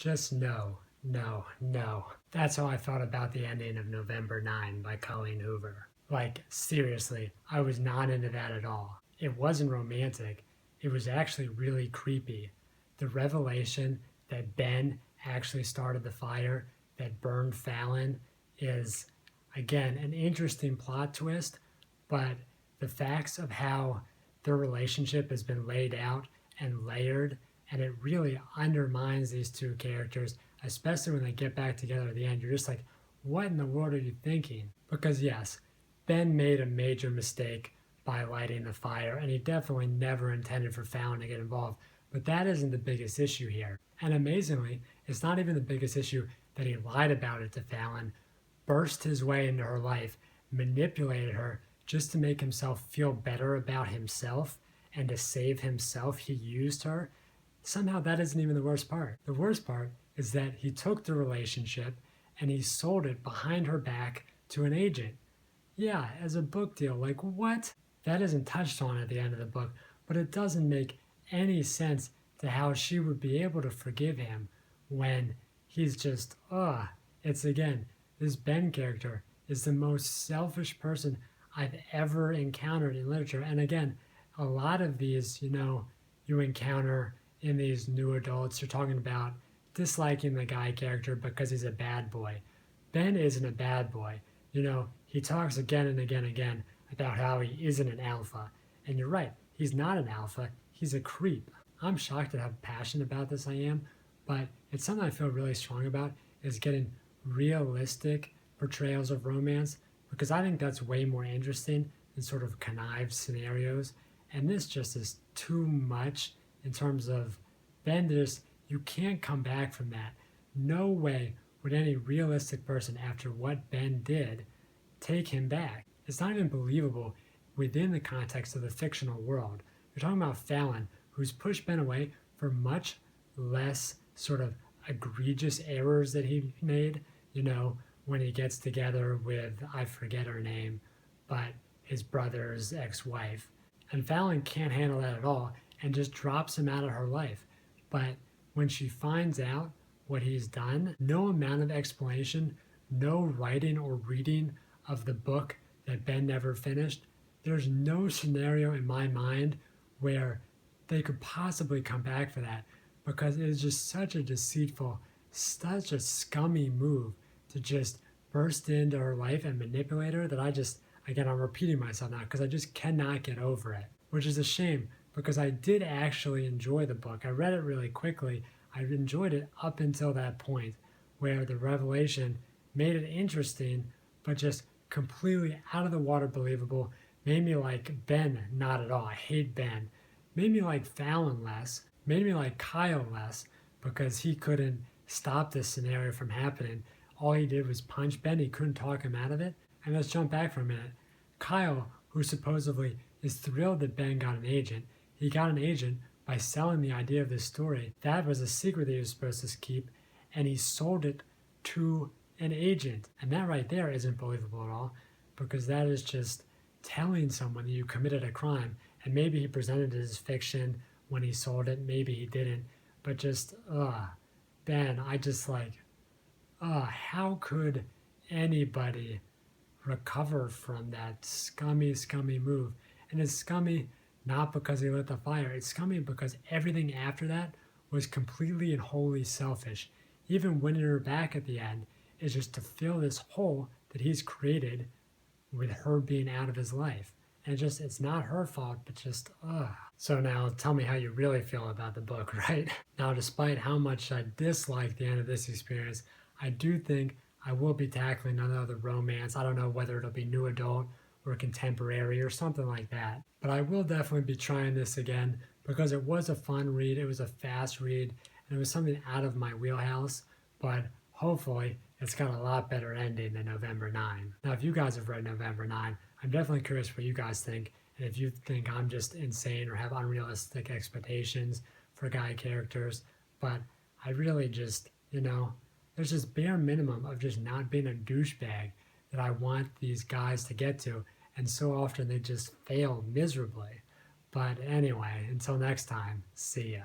Just no, no, no. That's how I felt about the ending of November 9 by Colleen Hoover. Like, seriously, I was not into that at all. It wasn't romantic, it was actually really creepy. The revelation that Ben actually started the fire that burned Fallon is, again, an interesting plot twist, but the facts of how their relationship has been laid out and layered, and it really undermines these two characters, especially when they get back together at the end. You're just like, what in the world are you thinking? Because, yes, Ben made a major mistake by lighting the fire, and he definitely never intended for Fallon to get involved. But that isn't the biggest issue here. And amazingly, it's not even the biggest issue that he lied about it to Fallon, burst his way into her life, manipulated her just to make himself feel better about himself and to save himself. He used her. Somehow that isn't even the worst part. The worst part is that he took the relationship and he sold it behind her back to an agent. Yeah, as a book deal. Like, what? That isn't touched on at the end of the book, but it doesn't make any sense to how she would be able to forgive him when he's just, it's again, this Ben character is the most selfish person I've ever encountered in literature. And again, a lot of these, you encounter in these new adults, you're talking about disliking the guy character because he's a bad boy. Ben isn't a bad boy. He talks again and again and again about how he isn't an alpha. And you're right, he's not an alpha, he's a creep. I'm shocked at how passionate about this I am, but it's something I feel really strong about is getting realistic portrayals of romance, because I think that's way more interesting than sort of connived scenarios. And this just is too much in terms of Ben. You can't come back from that. No way would any realistic person, after what Ben did, take him back. It's not even believable within the context of the fictional world. You're talking about Fallon, who's pushed Ben away for much less sort of egregious errors that he made, when he gets together with, I forget her name, but his brother's ex-wife. And Fallon can't handle that at all and just drops him out of her life. But when she finds out what he's done, no amount of explanation, no writing or reading of the book that Ben never finished, there's no scenario in my mind where they could possibly come back for that, because it is just such a deceitful, such a scummy move to just burst into her life and manipulate her that I'm repeating myself now because I just cannot get over it, which is a shame because I did actually enjoy the book. I read it really quickly. I enjoyed it up until that point where the revelation made it interesting, but just completely out of the water believable, made me like Ben not at all. I hate Ben. Made me like Fallon less, made me like Kyle less because he couldn't stop this scenario from happening. All he did was punch Ben. He couldn't talk him out of it. And let's jump back for a minute. Kyle, who supposedly is thrilled that Ben got an agent, he got an agent by selling the idea of this story. That was a secret that he was supposed to keep, and he sold it to an agent. And that right there isn't believable at all, because that is just telling someone that you committed a crime. And maybe he presented it as fiction when he sold it, maybe he didn't. But just, Ben, how could anybody recover from that scummy, scummy move? And it's scummy not because he lit the fire. It's scummy because everything after that was completely and wholly selfish. Even winning her back at the end is just to fill this hole that he's created with her being out of his life. And it's not her fault, but just, So now tell me how you really feel about the book, right? Now, despite how much I dislike the end of this experience, I do think I will be tackling another romance. I don't know whether it'll be new adult or contemporary or something like that. But I will definitely be trying this again because it was a fun read. It was a fast read and it was something out of my wheelhouse. But hopefully it's got a lot better ending than November 9. Now, if you guys have read November 9, I'm definitely curious what you guys think. And if you think I'm just insane or have unrealistic expectations for guy characters. But I really just, there's this bare minimum of just not being a douchebag that I want these guys to get to. And so often they just fail miserably. But anyway, until next time, see ya.